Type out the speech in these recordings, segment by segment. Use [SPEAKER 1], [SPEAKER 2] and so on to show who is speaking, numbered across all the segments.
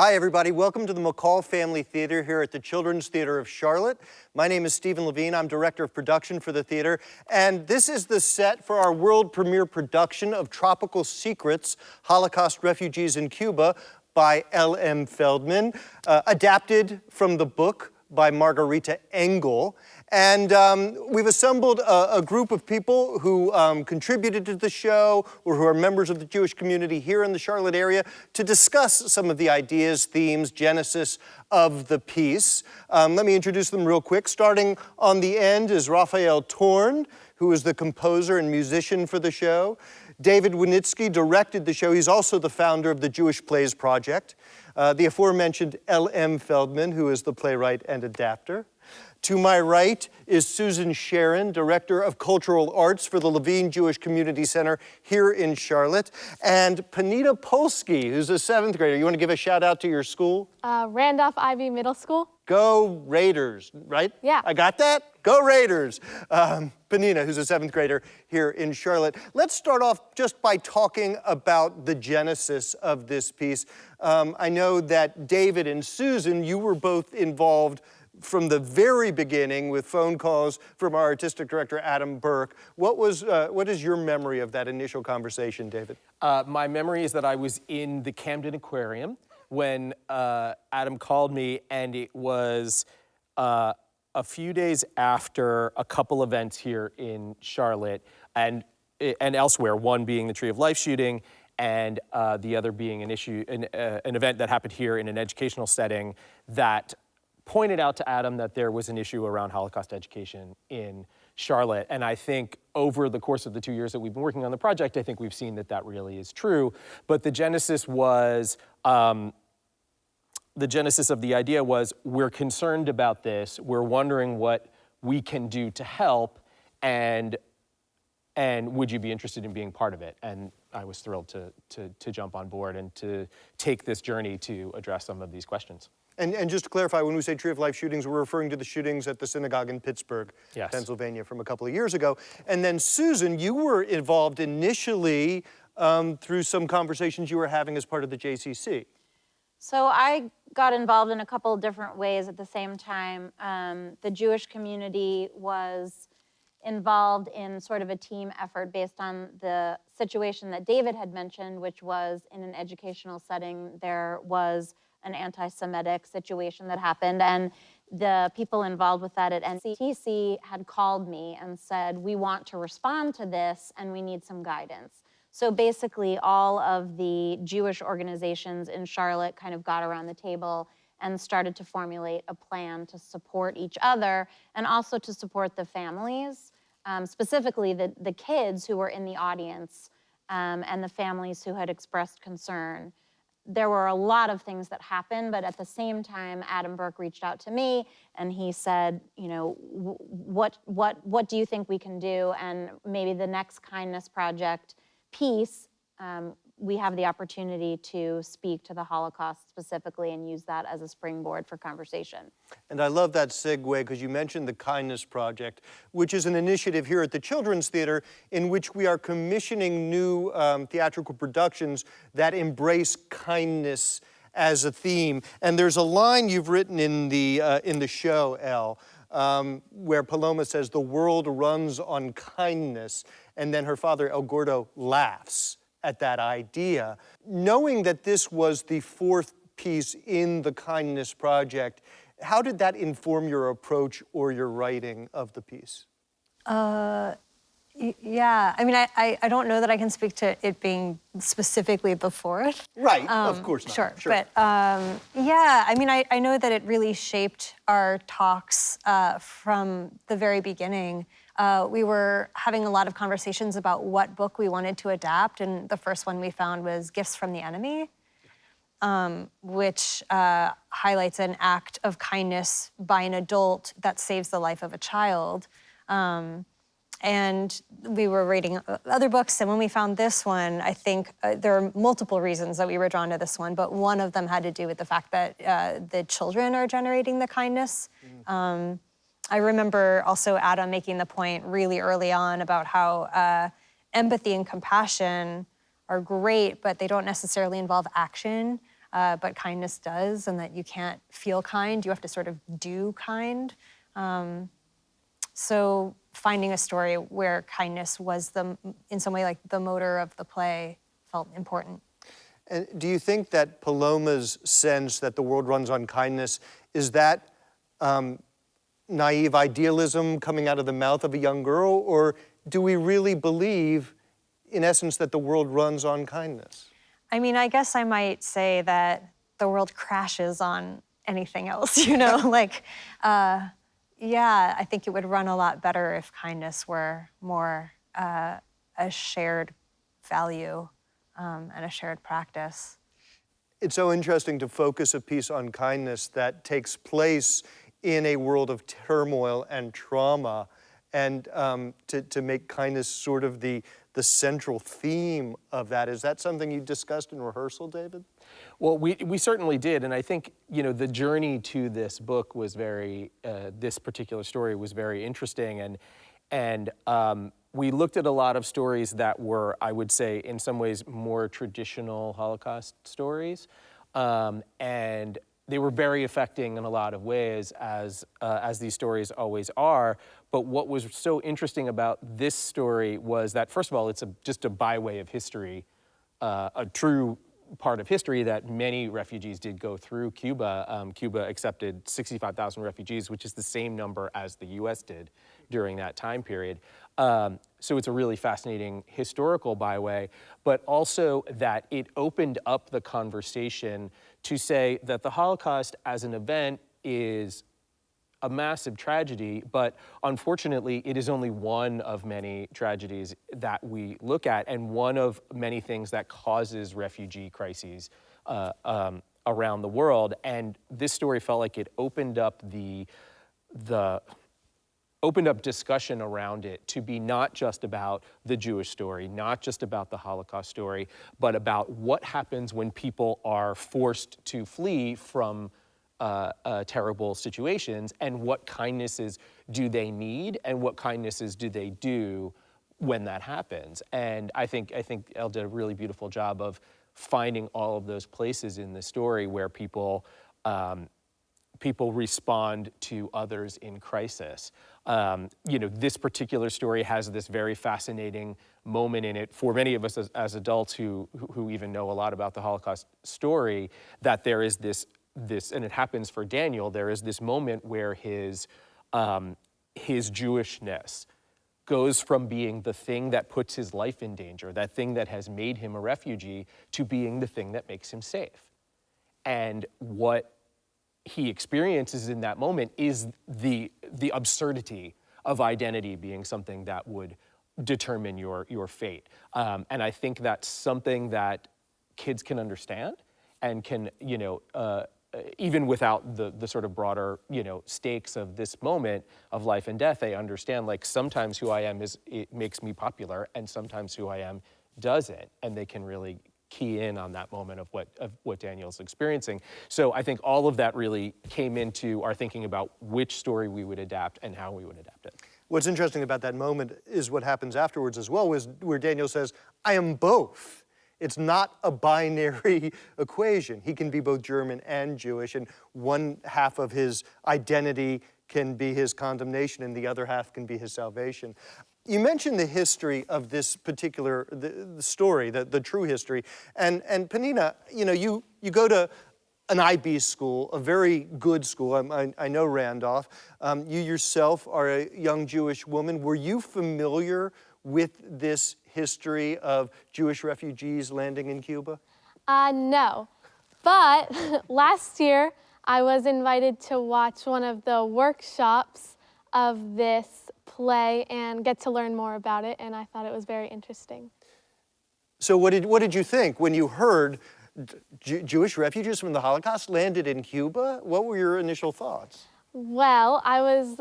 [SPEAKER 1] Hi, everybody. Welcome to the McCall Family Theater here at the Children's Theater of Charlotte. My name is Steven Levine. I'm Director of Production for the theater. And this is the set for our world premiere production of Tropical Secrets, Holocaust Refugees in Cuba by LM Feldman, adapted from the book by Margarita Engel. And we've assembled a group of people who contributed to the show or who are members of the Jewish community here in the Charlotte area to discuss some of the ideas, themes, genesis of the piece. Let me introduce them real quick. Starting on the end is Raphael Torn, who is the composer and musician for the show. David Winitsky directed the show. He's also the founder of the Jewish Plays Project. The aforementioned LM Feldman, who is the playwright and adapter. To my right is Susan Cherin, Director of Cultural Arts for the Levine Jewish Community Center here in Charlotte. And Panita Polsky, who's a 7th grader. You want to give a shout out to your school?
[SPEAKER 2] Randolph Ivy Middle School.
[SPEAKER 1] Go Raiders, right?
[SPEAKER 2] Yeah.
[SPEAKER 1] I got that? Go Raiders. Panita, who's a 7th grader here in Charlotte. Let's start off just by talking about the genesis of this piece. I know that David and Susan, you were both involved from the very beginning with phone calls from our artistic director, Adam Burke. What is your memory of that initial conversation, David?
[SPEAKER 3] My memory is that I was in the Camden Aquarium when Adam called me, and it was a few days after a couple events here in Charlotte and elsewhere, one being the Tree of Life shooting, and the other being an event that happened here in an educational setting that pointed out to Adam that there was an issue around Holocaust education in Charlotte. And I think over the course of the 2 years that we've been working on the project, I think we've seen that that really is true. But the genesis was, the genesis of the idea was, we're concerned about this, we're wondering what we can do to help, and would you be interested in being part of it? And I was thrilled to jump on board and to take this journey to address some of these questions.
[SPEAKER 1] And just to clarify, when we say Tree of Life shootings, we're referring to the shootings at the synagogue in Pittsburgh,
[SPEAKER 3] Yes.
[SPEAKER 1] Pennsylvania, from a couple of years ago. And then Susan, you were involved initially through some conversations you were having as part of the JCC.
[SPEAKER 4] So I got involved in a couple of different ways at the same time. The Jewish community was involved in sort of a team effort based on the situation that David had mentioned, which was in an educational setting, there was an anti-Semitic situation that happened, and the people involved with that at NCTC had called me and said, we want to respond to this and we need some guidance. So basically all of the Jewish organizations in Charlotte kind of got around the table and started to formulate a plan to support each other and also to support the families, specifically the kids who were in the audience and the families who had expressed concern. There were a lot of things that happened, but at the same time, Adam Burke reached out to me and he said, you know, what do you think we can do? And maybe the next Kindness Project piece, we have the opportunity to speak to the Holocaust specifically and use that as a springboard for conversation.
[SPEAKER 1] And I love that segue because you mentioned the Kindness Project, which is an initiative here at the Children's Theater in which we are commissioning new theatrical productions that embrace kindness as a theme. And there's a line you've written in the show, Elle, where Paloma says, "The world runs on kindness," and then her father, El Gordo, laughs at that idea. Knowing that this was the 4th piece in the Kindness Project, how did that inform your approach or your writing of the piece?
[SPEAKER 2] Yeah, I mean, I don't know that I can speak to it being specifically the 4th.
[SPEAKER 1] Right, of course not.
[SPEAKER 2] Sure. But yeah, I mean, I know that it really shaped our talks from the very beginning. We were having a lot of conversations about what book we wanted to adapt, and the first one we found was Gifts from the Enemy, which highlights an act of kindness by an adult that saves the life of a child. And we were reading other books, and when we found this one, I think there are multiple reasons that we were drawn to this one, but one of them had to do with the fact that the children are generating the kindness. I remember also Adam making the point really early on about how empathy and compassion are great, but they don't necessarily involve action. but kindness does, and that you can't feel kind, you have to sort of do kind. So finding a story where kindness was in some way like the motor of the play felt important.
[SPEAKER 1] And do you think that Paloma's sense that the world runs on kindness, is that naive idealism coming out of the mouth of a young girl, or do we really believe, in essence, that the world runs on kindness?
[SPEAKER 2] I mean, I guess I might say that the world crashes on anything else, like, yeah, I think it would run a lot better if kindness were more a shared value and a shared practice.
[SPEAKER 1] It's so interesting to focus a piece on kindness that takes place in a world of turmoil and trauma, and to make kindness sort of the central theme of that. Is that something you discussed in rehearsal, David?
[SPEAKER 3] Well, we certainly did, and I think, the journey to this book was this particular story was very interesting, and we looked at a lot of stories that were, I would say, in some ways more traditional Holocaust stories, and they were very affecting in a lot of ways, as these stories always are. But what was so interesting about this story was that, first of all, it's just a byway of history, a true part of history that many refugees did go through Cuba. Cuba accepted 65,000 refugees, which is the same number as the US did during that time period. So it's a really fascinating historical byway, but also that it opened up the conversation to say that the Holocaust as an event is a massive tragedy, but unfortunately, it is only one of many tragedies that we look at, and one of many things that causes refugee crises around the world. And this story felt like it opened up opened up discussion around it to be not just about the Jewish story, not just about the Holocaust story, but about what happens when people are forced to flee from terrible situations, and what kindnesses do they need, and what kindnesses do they do when that happens. And I think Elle did a really beautiful job of finding all of those places in the story where people respond to others in crisis. This particular story has this very fascinating moment in it for many of us as adults who even know a lot about the Holocaust story, that there is this, and it happens for Daniel, there is this moment where his Jewishness goes from being the thing that puts his life in danger, that thing that has made him a refugee, to being the thing that makes him safe. And what he experiences in that moment is the absurdity of identity being something that would determine your fate. And I think that's something that kids can understand and can, even without the sort of broader, stakes of this moment of life and death, they understand, like, sometimes who I am it makes me popular, and sometimes who I am doesn't, and they can really key in on that moment of what Daniel's experiencing. So I think all of that really came into our thinking about which story we would adapt and how we would adapt it.
[SPEAKER 1] What's interesting about that moment is what happens afterwards as well, where Daniel says, I am both. It's not a binary equation. He can be both German and Jewish, and one half of his identity can be his condemnation, and the other half can be his salvation. You mentioned the history of this particular the story, the true history, and Penina, you go to an IB school, a very good school. I know Randolph. You yourself are a young Jewish woman. Were you familiar with this history of Jewish refugees landing in Cuba?
[SPEAKER 5] No, but last year I was invited to watch one of the workshops of this play and get to learn more about it, and I thought it was very interesting.
[SPEAKER 1] So what did you think when you heard Jewish refugees from the Holocaust landed in Cuba? What were your initial thoughts?
[SPEAKER 5] Well, I was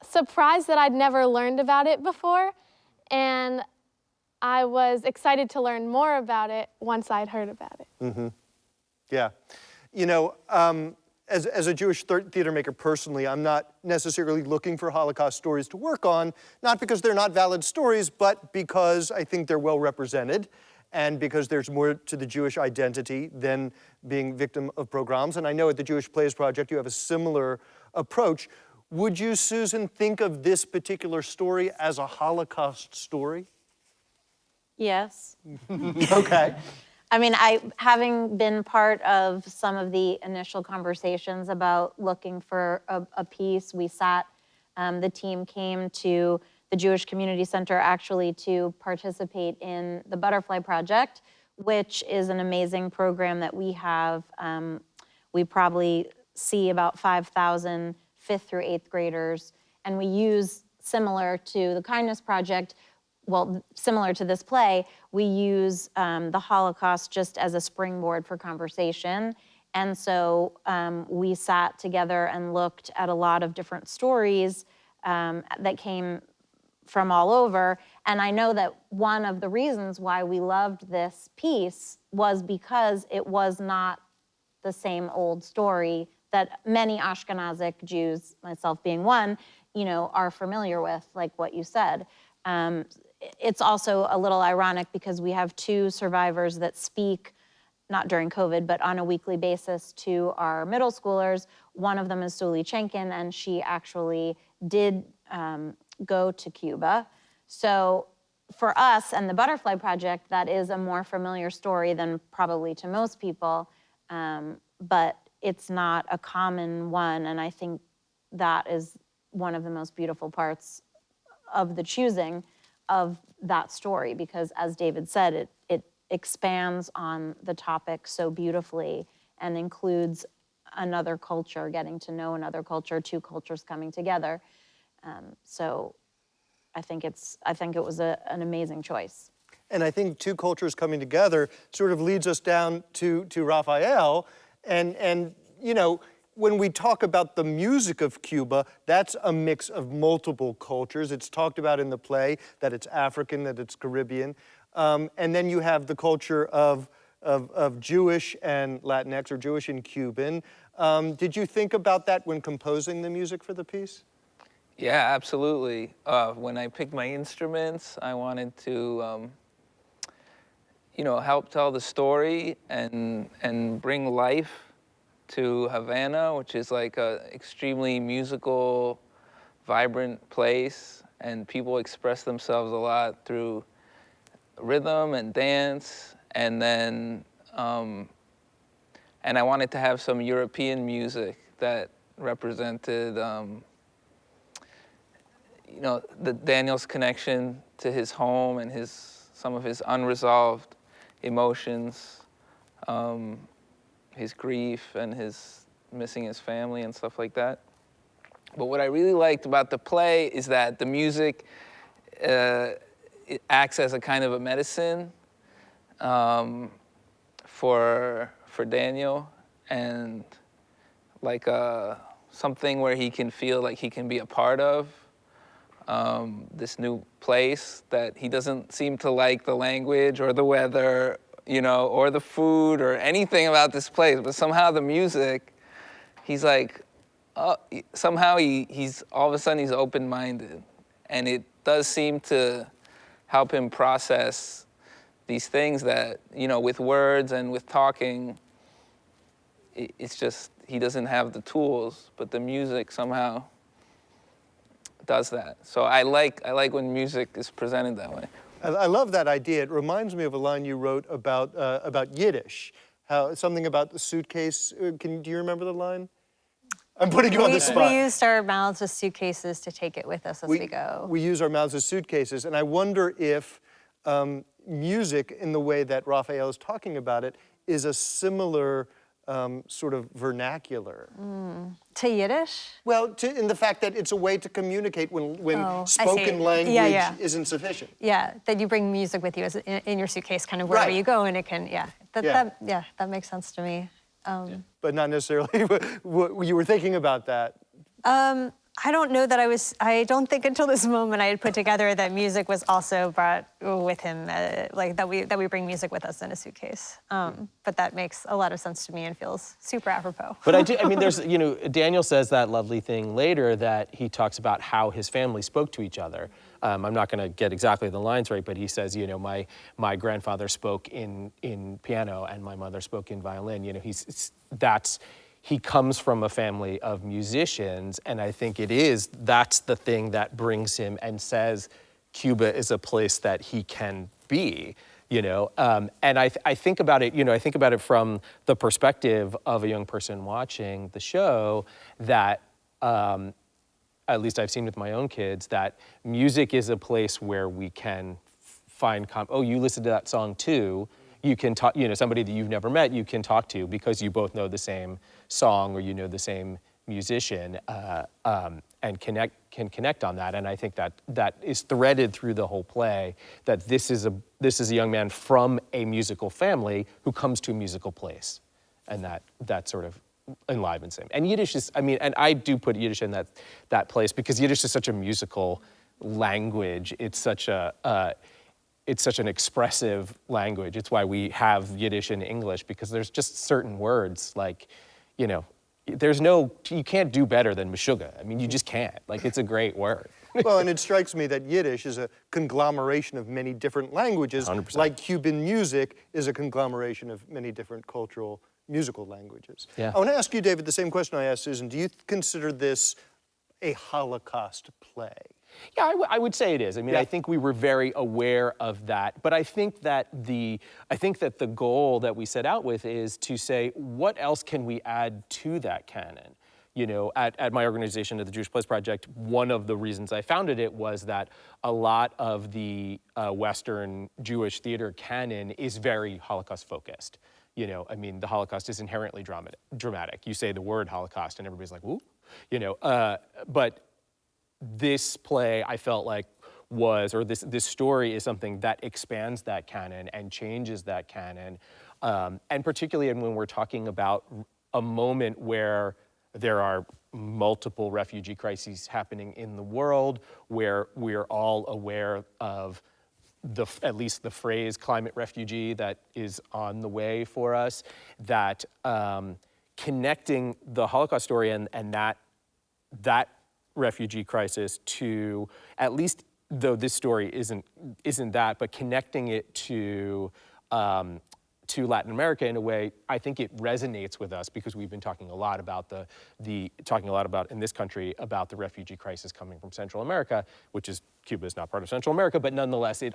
[SPEAKER 5] surprised that I'd never learned about it before, and I was excited to learn more about it once I'd heard about it.
[SPEAKER 1] Mm-hmm. Yeah. As a Jewish theater maker personally, I'm not necessarily looking for Holocaust stories to work on, not because they're not valid stories, but because I think they're well represented. and because there's more to the Jewish identity than being victim of pogroms. And I know at the Jewish Plays Project you have a similar approach. Would you, Susan, think of this particular story as a Holocaust story?
[SPEAKER 4] Yes.
[SPEAKER 1] Okay.
[SPEAKER 4] I mean, having been part of some of the initial conversations about looking for a piece, we sat, the team came to the Jewish Community Center actually to participate in the Butterfly Project, which is an amazing program that we have. We probably see about 5,000 5th through 8th graders, and we use, similar to the Kindness Project, well, similar to this play, we use the Holocaust just as a springboard for conversation. And so we sat together and looked at a lot of different stories that came from all over. And I know that one of the reasons why we loved this piece was because it was not the same old story that many Ashkenazic Jews, myself being one, are familiar with, like what you said. It's also a little ironic because we have 2 survivors that speak, not during COVID, but on a weekly basis to our middle schoolers. One of them is Suli Chenkin, and she actually did go to Cuba. So for us and the Butterfly Project, that is a more familiar story than probably to most people, but it's not a common one, and I think that is one of the most beautiful parts of the choosing of that story, because as David said, it expands on the topic so beautifully and includes another culture, getting to know another culture, 2 cultures coming together. So I think it was an amazing choice.
[SPEAKER 1] And I think 2 cultures coming together sort of leads us down to Raphael. And when we talk about the music of Cuba, that's a mix of multiple cultures. It's talked about in the play that it's African, that it's Caribbean. And then you have the culture of Jewish and Latinx, or Jewish and Cuban. Did you think about that when composing the music for the piece?
[SPEAKER 6] Yeah, absolutely. When I picked my instruments, I wanted to, help tell the story and bring life to Havana, which is like a extremely musical, vibrant place, and people express themselves a lot through rhythm and dance. And then, and I wanted to have some European music that represented, Daniel's connection to his home and some of his unresolved emotions, his grief and his missing his family and stuff like that. But what I really liked about the play is that the music it acts as a kind of a medicine for Daniel, and like something where he can feel like he can be a part of this new place, that he doesn't seem to like the language or the weather, or the food or anything about this place, but somehow the music, he's like, somehow he's all of a sudden he's open-minded, and it does seem to help him process these things that, with words and with talking, it's just, he doesn't have the tools, but the music somehow does that. So I like when music is presented that way.
[SPEAKER 1] I love that idea. It reminds me of a line you wrote about Yiddish, something about the suitcase. Do you remember the line? I'm putting you on the spot.
[SPEAKER 2] We used our mouths as suitcases to take it with us as we go.
[SPEAKER 1] We use our mouths as suitcases, and I wonder if music, in the way that Raphael is talking about it, is a similar sort of vernacular.
[SPEAKER 2] To Yiddish?
[SPEAKER 1] Well, in the fact that it's a way to communicate when spoken language isn't sufficient.
[SPEAKER 2] Yeah, that you bring music with you as in your suitcase, kind of wherever you go, and it can, that makes sense to me.
[SPEAKER 1] But not necessarily what you were thinking about that.
[SPEAKER 2] I don't know that I don't think until this moment I had put together that music was also brought with him, like that we bring music with us in a suitcase. But that makes a lot of sense to me and feels super apropos.
[SPEAKER 3] But I mean, there's, Daniel says that lovely thing later that he talks about how his family spoke to each other. I'm not going to get exactly the lines right, but he says, you know, my grandfather spoke in piano and my mother spoke in violin. You know, he comes from a family of musicians, and I think that's the thing that brings him and says Cuba is a place that he can be. You know, and I think about it, you know, I think about it from the perspective of a young person watching the show that, at least I've seen with my own kids, that music is a place where we can find, oh, you listen to that song too. You can talk, you know, somebody that you've never met, you can talk to because you both know the same song or you know the same musician, and can connect on that. And I think that is threaded through the whole play, that this is a young man from a musical family who comes to a musical place, and that sort of enlivens him. And Yiddish is, I mean, and I do put Yiddish in that place because Yiddish is such a musical language. It's such an expressive language. It's why we have Yiddish in English, because there's just certain words like, you know, you can't do better than meshuggah. I mean, you just can't. Like, it's a great word.
[SPEAKER 1] Well, and it strikes me that Yiddish is a conglomeration of many different languages,
[SPEAKER 3] 100%.
[SPEAKER 1] like Cuban music is a conglomeration of many different cultural musical languages.
[SPEAKER 3] Yeah.
[SPEAKER 1] I want to ask you, David, the same question I asked Susan. Do you consider this a Holocaust play?
[SPEAKER 3] Yeah, I would say it is. I mean,
[SPEAKER 1] Yeah.
[SPEAKER 3] I think we were very aware of that, but I think that the goal that we set out with is to say, what else can we add to that canon? You know, at my organization, at the Jewish Plays Project, one of the reasons I founded it was that a lot of the Western Jewish theater canon is very Holocaust focused. You know, I mean, the Holocaust is inherently dramatic. You say the word Holocaust and everybody's like, ooh, you know, but this play, I felt like, this story is something that expands that canon and changes that canon. And particularly when we're talking about a moment where there are multiple refugee crises happening in the world, where we're all aware of at least the phrase climate refugee that is on the way for us, that connecting the Holocaust story and that refugee crisis to, at least though this story isn't that, but connecting it to Latin America in a way, I think it resonates with us because we've been talking a lot about in this country about the refugee crisis coming from Central America, which is, Cuba is not part of Central America, but nonetheless it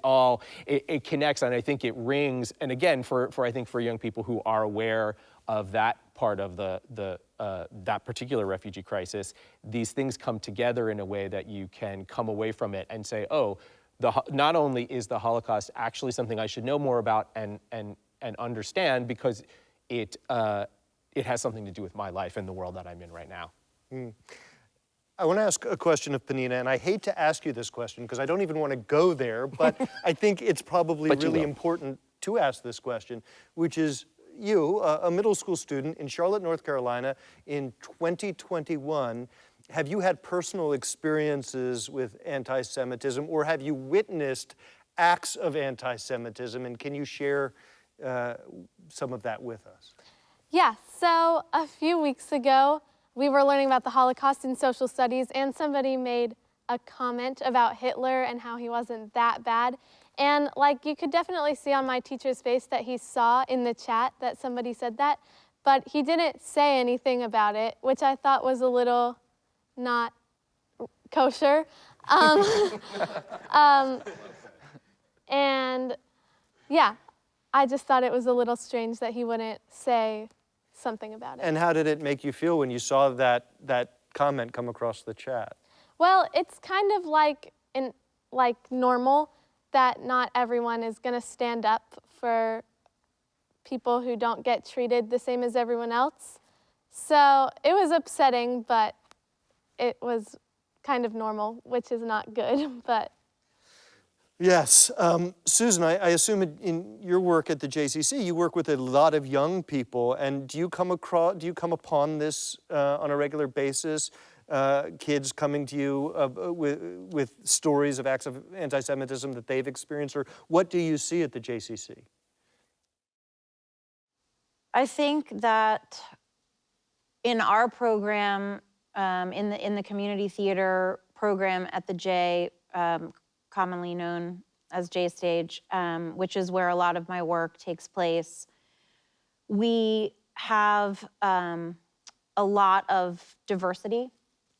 [SPEAKER 3] connects, and I think it rings. And again, for young people who are aware of that part of that particular refugee crisis, these things come together in a way that you can come away from it and say, oh, not only is the Holocaust actually something I should know more about and understand, because it has something to do with my life and the world that I'm in right now.
[SPEAKER 1] I want to ask a question of Penina, and I hate to ask you this question because I don't even want to go there, but I think it's probably really important to ask this question, which is, you, a middle school student in Charlotte, North Carolina, in 2021, have you had personal experiences with anti-Semitism, or have you witnessed acts of anti-Semitism, and can you share some of that with us?
[SPEAKER 5] Yeah, so a few weeks ago, we were learning about the Holocaust in social studies, and somebody made a comment about Hitler and how he wasn't that bad. And like, you could definitely see on my teacher's face that he saw in the chat that somebody said that, but he didn't say anything about it, which I thought was a little not kosher. And yeah, I just thought it was a little strange that he wouldn't say something about it.
[SPEAKER 1] And how did it make you feel when you saw that comment come across the chat?
[SPEAKER 5] Well, it's kind of like normal that not everyone is going to stand up for people who don't get treated the same as everyone else. So it was upsetting, but it was kind of normal, which is not good, but.
[SPEAKER 1] Yes. Susan, I assume in your work at the JCC, you work with a lot of young people, and do you come upon this on a regular basis? Kids coming to you with stories of acts of anti-Semitism that they've experienced, or what do you see at the JCC?
[SPEAKER 4] I think that in our program, in the community theater program at the J, commonly known as J Stage, which is where a lot of my work takes place. We have a lot of diversity,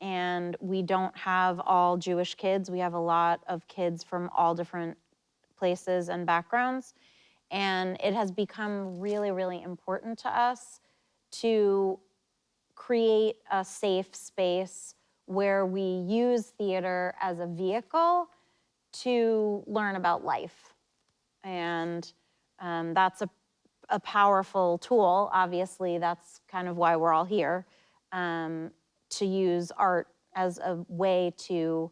[SPEAKER 4] and we don't have all Jewish kids. We have a lot of kids from all different places and backgrounds. And it has become really, really important to us to create a safe space where we use theater as a vehicle to learn about life. And that's a powerful tool. Obviously, that's kind of why we're all here, to use art as a way to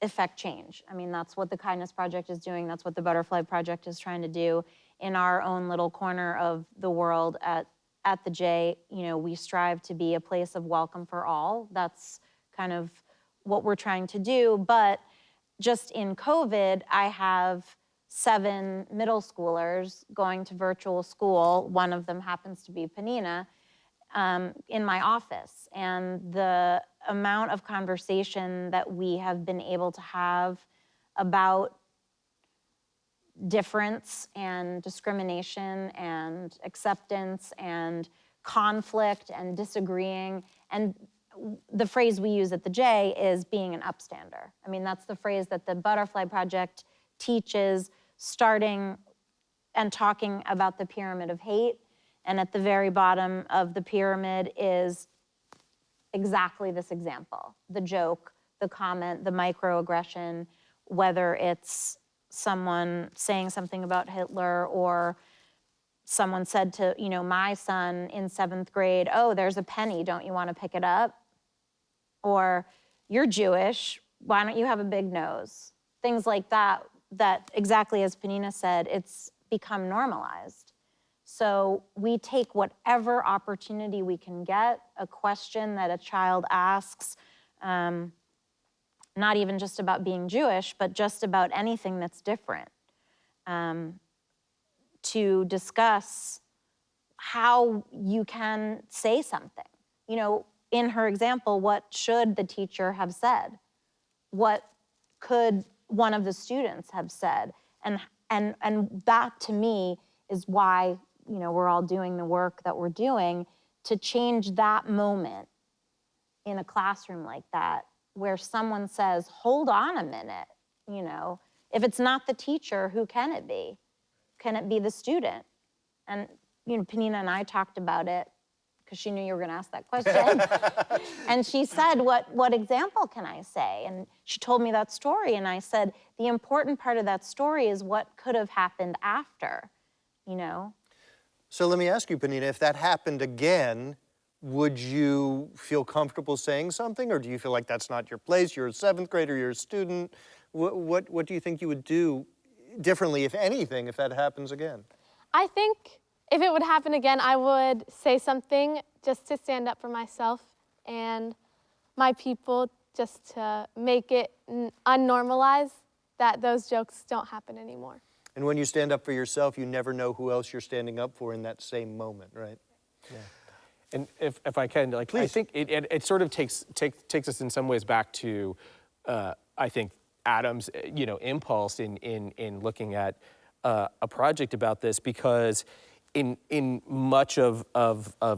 [SPEAKER 4] effect change. I mean, that's what the Kindness Project is doing. That's what the Butterfly Project is trying to do in our own little corner of the world at the J. You know, we strive to be a place of welcome for all. That's kind of what we're trying to do. But just in COVID, I have 7 middle schoolers going to virtual school. One of them happens to be Penina, in my office. And the amount of conversation that we have been able to have about difference and discrimination and acceptance and conflict and disagreeing. And the phrase we use at the J is being an upstander. I mean, that's the phrase that the Butterfly Project teaches, starting and talking about the pyramid of hate. And at the very bottom of the pyramid is exactly this example: the joke, the comment, the microaggression, whether it's someone saying something about Hitler, or someone said to, you know, my son in 7th grade, "Oh, there's a penny, don't you want to pick it up?" Or, "You're Jewish, why don't you have a big nose?" Things like that, that exactly as Penina said, it's become normalized. So we take whatever opportunity we can get, a question that a child asks, not even just about being Jewish, but just about anything that's different, to discuss how you can say something. You know, in her example, what should the teacher have said? What could one of the students have said? And that, to me, is why, you know, we're all doing the work that we're doing, to change that moment in a classroom like that, where someone says, hold on a minute, you know, if it's not the teacher, who can it be? Can it be the student? And, you know, Penina and I talked about it because she knew you were gonna ask that question. And she said, what example can I say? And she told me that story, and I said, the important part of that story is what could have happened after, you know?
[SPEAKER 1] So let me ask you, Penina, if that happened again, would you feel comfortable saying something, or do you feel like that's not your place? You're a 7th grader, you're a student. What do you think you would do differently, if anything, if that happens again?
[SPEAKER 5] I think if it would happen again, I would say something just to stand up for myself and my people, just to make it unnormalized, that those jokes don't happen anymore.
[SPEAKER 1] And when you stand up for yourself, you never know who else you're standing up for in that same moment, right?
[SPEAKER 3] Yeah. And if I can, like,
[SPEAKER 1] please.
[SPEAKER 3] I think it sort of takes us in some ways back to, I think, Adam's, you know, impulse in looking at a project about this, because in much of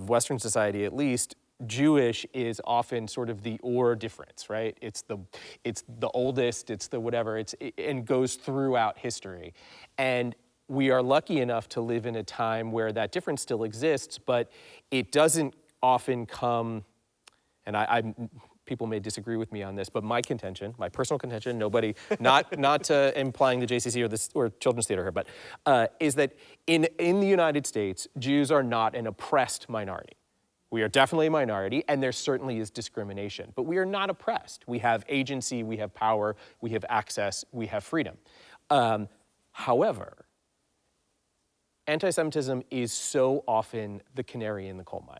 [SPEAKER 3] Western society, at least, Jewish is often sort of the or difference, right? It's the oldest, it's the whatever, and goes throughout history. And we are lucky enough to live in a time where that difference still exists, but it doesn't often come, and people may disagree with me on this, but my contention, my personal contention, nobody, not implying the JCC or Children's Theater here, but is that in the United States, Jews are not an oppressed minority. We are definitely a minority, and there certainly is discrimination, but we are not oppressed. We have agency, we have power, we have access, we have freedom. However, anti-Semitism is so often the canary in the coal mine.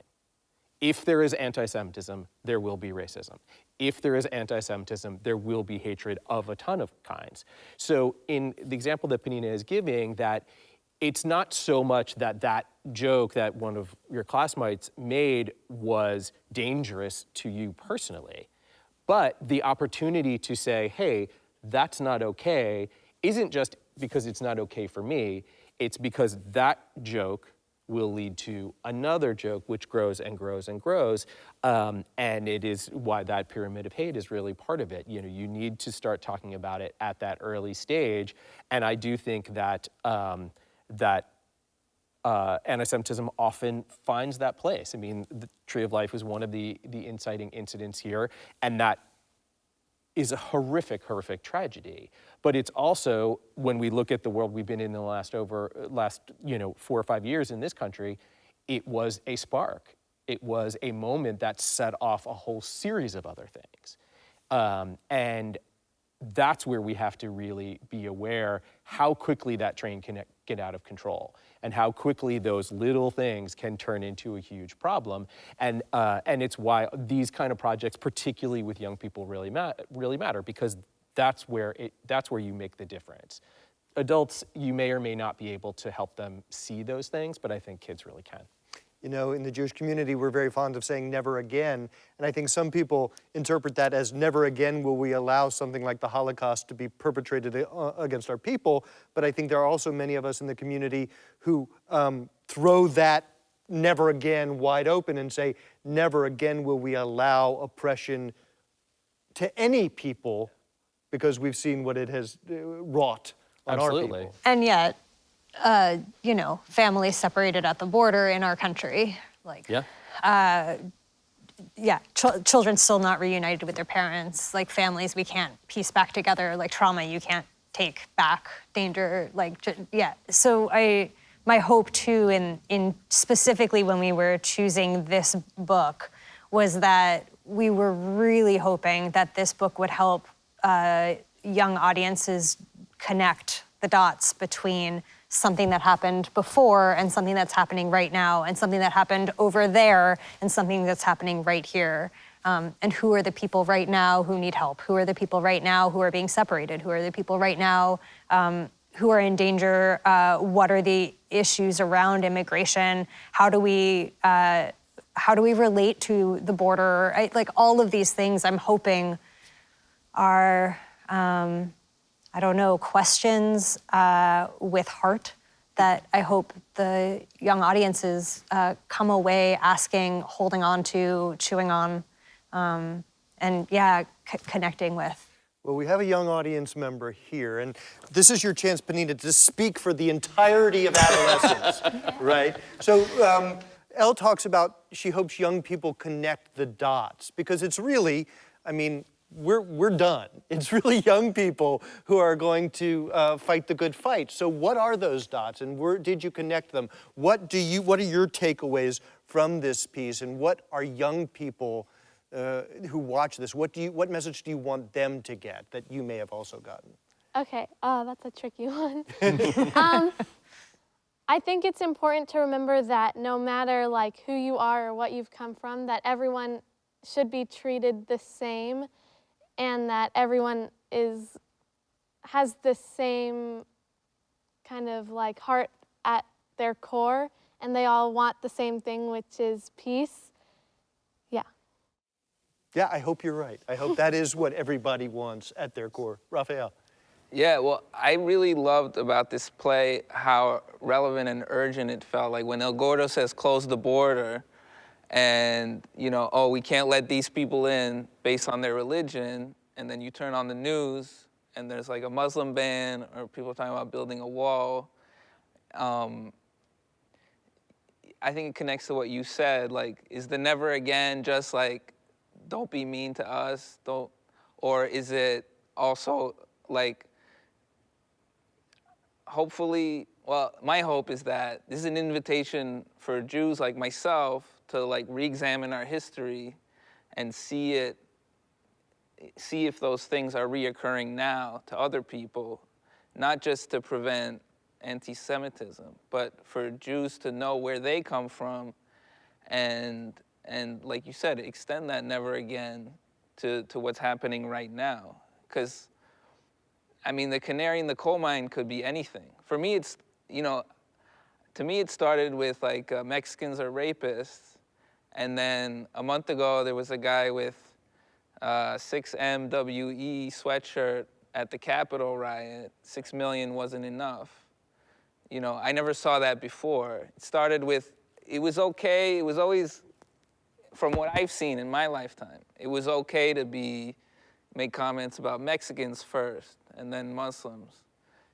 [SPEAKER 3] If there is anti-Semitism, there will be racism. If there is anti-Semitism, there will be hatred of a ton of kinds. So in the example that Penina is giving, that it's not so much that that joke that one of your classmates made was dangerous to you personally, but the opportunity to say, hey, that's not okay isn't just because it's not okay for me, it's because that joke will lead to another joke which grows and grows and grows. And it is why that pyramid of hate is really part of it. You know, you need to start talking about it at that early stage. And I do think that anti-Semitism often finds that place. I mean, the Tree of Life was one of the inciting incidents here, and that is a horrific, horrific tragedy. But it's also, when we look at the world we've been in the last 4 or 5 years in this country, it was a spark. It was a moment that set off a whole series of other things. And that's where we have to really be aware how quickly that train can get out of control and how quickly those little things can turn into a huge problem. And it's why these kind of projects, particularly with young people, really matter, because that's where you make the difference. Adults, you may or may not be able to help them see those things, but I think kids really can.
[SPEAKER 1] You know, in the Jewish community, we're very fond of saying never again. And I think some people interpret that as never again will we allow something like the Holocaust to be perpetrated against our people. But I think there are also many of us in the community who throw that never again wide open and say, never again will we allow oppression to any people, because we've seen what it has wrought on our people.
[SPEAKER 2] And yet, you know, families separated at the border in our country, like, children still not reunited with their parents, like families we can't piece back together, like trauma you can't take back, danger, like, So my hope too, in specifically when we were choosing this book, was that we were really hoping that this book would help young audiences connect the dots between something that happened before and something that's happening right now and something that happened over there and something that's happening right here. And who are the people right now who need help? Who are the people right now who are being separated? Who are the people right now who are in danger? What are the issues around immigration? How do we relate to the border? Like all of these things I'm hoping are, I don't know, questions with heart that I hope the young audiences come away asking, holding on to, chewing on, and connecting with.
[SPEAKER 1] Well, we have a young audience member here, and this is your chance, Panina, to speak for the entirety of adolescence, right? So Elle talks about she hopes young people connect the dots, because it's really, I mean, we're done. It's really young people who are going to fight the good fight. So what are those dots, and where did you connect them? What are your takeaways from this piece, and what are young people who watch this? What message do you want them to get that you may have also gotten?
[SPEAKER 5] Okay, that's a tricky one. I think it's important to remember that no matter like who you are or what you've come from, that everyone should be treated the same, and that everyone has the same kind of like heart at their core, and they all want the same thing, which is peace. Yeah.
[SPEAKER 1] Yeah, I hope you're right. I hope that is what everybody wants at their core. Raphael.
[SPEAKER 6] Yeah, well, I really loved about this play how relevant and urgent it felt. Like when El Gordo says, close the border, and, you know, oh, we can't let these people in based on their religion, and then you turn on the news, and there's like a Muslim ban, or people talking about building a wall. I think it connects to what you said, like, is the never again just like, don't be mean to us, or is it also like, hopefully, well, my hope is that this is an invitation for Jews like myself to like re-examine our history and see if those things are reoccurring now to other people, not just to prevent anti-Semitism, but for Jews to know where they come from, and like you said, extend that never again to what's happening right now. Because, I mean, the canary in the coal mine could be anything. For me, it's, you know, to me it started with like Mexicans are rapists, and then a month ago there was a guy with 6MWE sweatshirt at the Capitol riot, 6 million wasn't enough. You know, I never saw that before. It started with, it was okay, it was always, from what I've seen in my lifetime, it was okay to make comments about Mexicans first and then Muslims,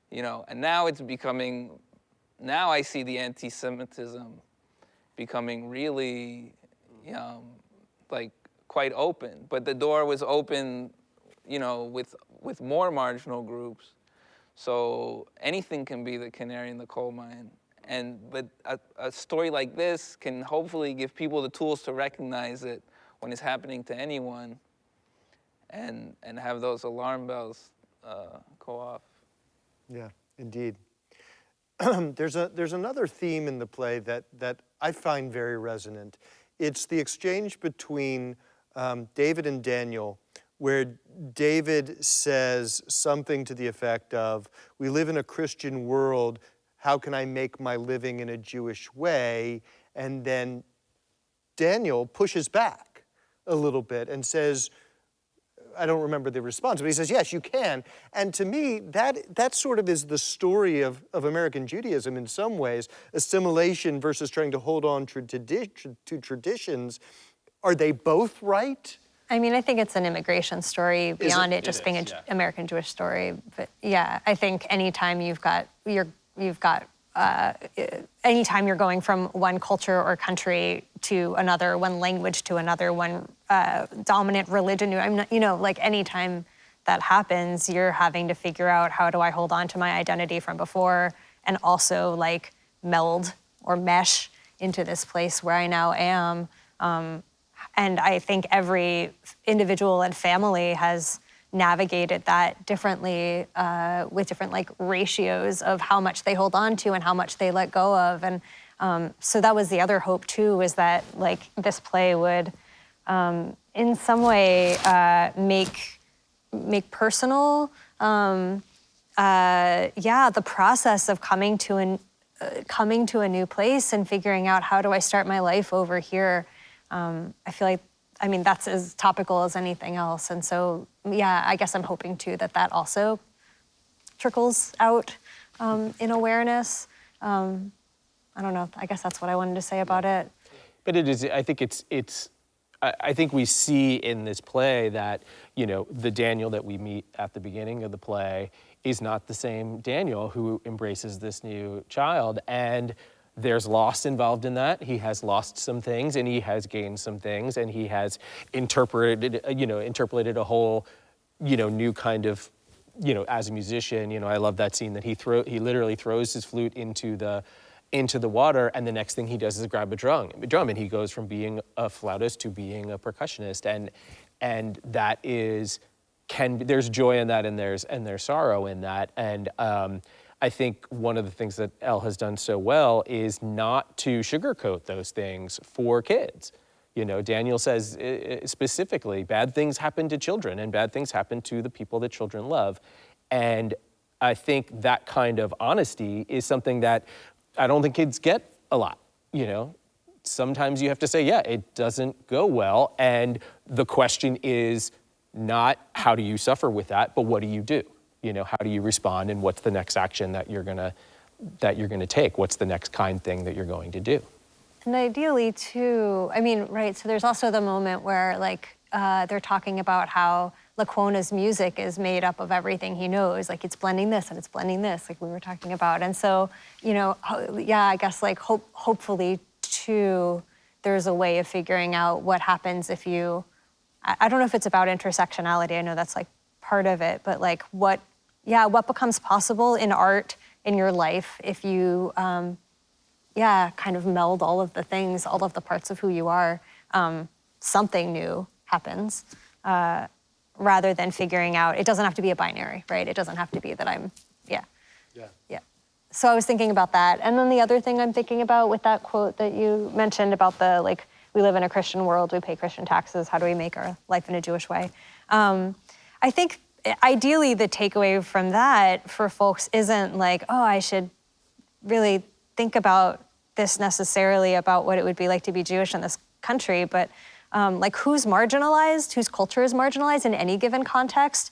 [SPEAKER 6] you know, and now it's becoming, now I see the anti-Semitism becoming really, like quite open, but the door was open, you know, with more marginal groups. So anything can be the canary in the coal mine. But a story like this can hopefully give people the tools to recognize it when it's happening to anyone, and have those alarm bells go off.
[SPEAKER 1] Yeah, indeed. There's another theme in the play that I find very resonant. It's the exchange between David and Daniel, where David says something to the effect of, we live in a Christian world, how can I make my living in a Jewish way? And then Daniel pushes back a little bit and says, I don't remember the response, but he says, yes, you can. And to me, that sort of is the story of American Judaism in some ways, assimilation versus trying to hold on to traditions. Are they both right?
[SPEAKER 2] I mean, I think it's an immigration story beyond it just being an American Jewish story. But yeah, I think anytime anytime you're going from one culture or country to another, one language to another, one dominant religion, like anytime that happens, you're having to figure out, how do I hold on to my identity from before and also like meld or mesh into this place where I now am. And I think every individual and family has navigated that differently with different like ratios of how much they hold on to and how much they let go of. And so that was the other hope too, is that like this play would in some way make personal, the process of coming to a new place and figuring out, how do I start my life over here? I feel like, I mean, that's as topical as anything else. And so, yeah, I guess I'm hoping too that also trickles out in awareness. I don't know, I guess that's what I wanted to say about it.
[SPEAKER 3] But it is, I think we see in this play that, the Daniel that we meet at the beginning of the play is not the same Daniel who embraces this new child. And there's loss involved in that. He has lost some things and he has gained some things, and he has interpreted a whole, new kind of, as a musician, I love that scene that he literally throws his flute into the water, and the next thing he does is grab a drum, and he goes from being a flautist to being a percussionist, and that is, there's joy in that, and there's sorrow in that, and I think one of the things that Elle has done so well is not to sugarcoat those things for kids. Daniel says specifically, bad things happen to children and bad things happen to the people that children love. And I think that kind of honesty is something that I don't think kids get a lot. Sometimes you have to say, yeah, it doesn't go well. And the question is not how do you suffer with that, but what do you do? How do you respond, and what's the next action that you're gonna take? What's the next kind thing that you're going to do?
[SPEAKER 2] And ideally too, I mean, right, so there's also the moment where like they're talking about how Laquona's music is made up of everything he knows, like it's blending this and it's blending this, like we were talking about. And so, I guess like hopefully too, there's a way of figuring out what happens if you, I don't know if it's about intersectionality, I know that's like part of it, but like what becomes possible in art in your life if you, kind of meld all of the things, all of the parts of who you are, something new happens, rather than figuring out, it doesn't have to be a binary, right? It doesn't have to be that I'm, yeah. So I was thinking about that. And then the other thing I'm thinking about with that quote that you mentioned about the, like, we live in a Christian world, we pay Christian taxes, how do we make our life in a Jewish way? I think ideally the takeaway from that for folks isn't like, oh, I should really think about this necessarily, about what it would be like to be Jewish in this country, but like who's marginalized, whose culture is marginalized in any given context,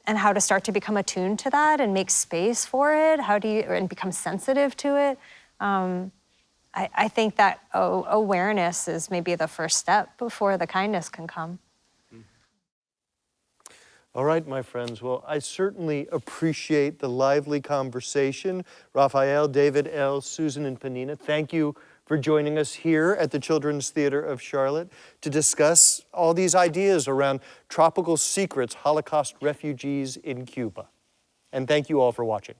[SPEAKER 2] and how to start to become attuned to that and make space for it. How do you, and become sensitive to it? I think that awareness is maybe the first step before the kindness can come.
[SPEAKER 1] All right, my friends. Well, I certainly appreciate the lively conversation. Raphael, David, Elle, Susan, and Panina, thank you for joining us here at the Children's Theater of Charlotte to discuss all these ideas around tropical secrets, Holocaust refugees in Cuba. And thank you all for watching.